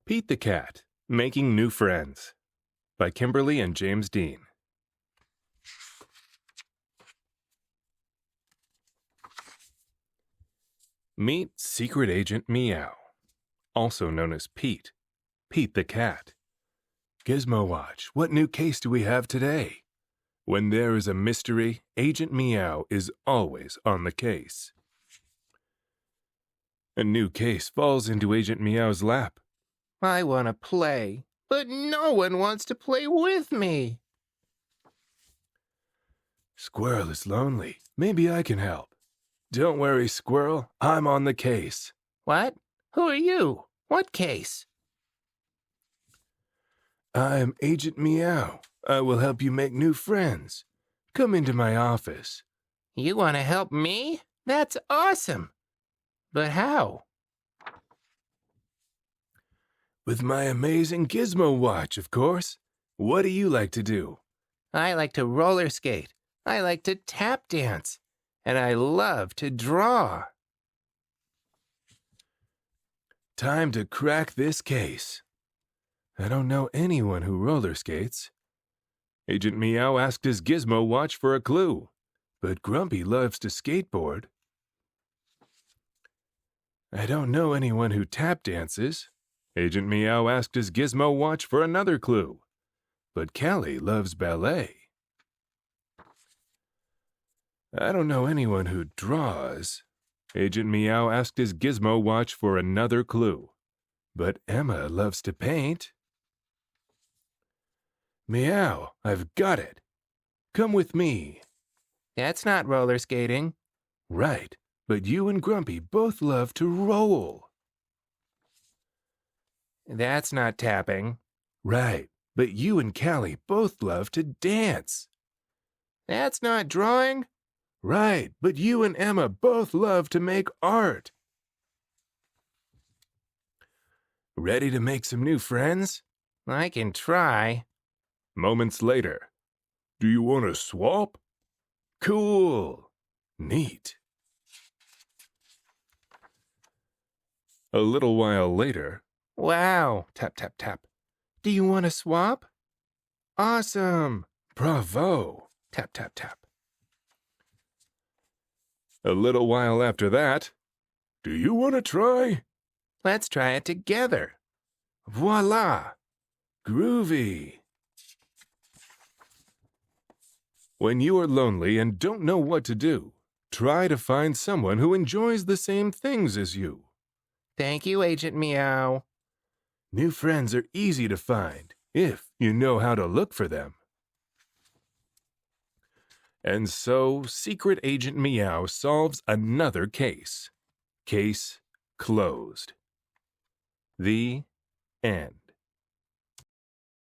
Pete the Cat, Making New Friends by Kimberly and James Dean. Meet Secret Agent Meow, also known as Pete the Cat. Gizmo Watch, what new case do we have today? When there is a mystery, Agent Meow is always on the case. A new case falls into Agent Meow's lap. I want to play, but no one wants to play with me. Squirrel is lonely. Maybe I can help. Don't worry, Squirrel. I'm on the case. What? Who are you? What case? I'm Agent Meow. I will help you make new friends. Come into my office. You want to help me? That's awesome. But how? With my amazing Gizmo Watch, of course. What do you like to do? I like to roller skate. I like to tap dance. And I love to draw. Time to crack this case. I don't know anyone who roller skates. Agent Meow asked his Gizmo Watch for a clue, but Grumpy loves to skateboard. I don't know anyone who tap dances. Agent Meow asked his Gizmo Watch for another clue, but Callie loves ballet. I don't know anyone who draws. Agent Meow asked his Gizmo Watch for another clue, but Emma loves to paint. Meow, I've got it. Come with me. That's not roller skating. Right, but you and Grumpy both love to roll. That's not tapping. Right, but you and Callie both love to dance. That's not drawing. Right, but you and Emma both love to make art. Ready to make some new friends? I can try. Moments later. Do you want to swap? Cool. Neat. A little while later. Wow. Tap, tap, tap. Do you want to swap? Awesome. Bravo. Tap, tap, tap. A little while after that. Do you want to try? Let's try it together. Voila. Groovy. When you are lonely and don't know what to do, try to find someone who enjoys the same things as you. Thank you, Agent Meow. New friends are easy to find if you know how to look for them. And so, Secret Agent Meow solves another case. Case closed. The end.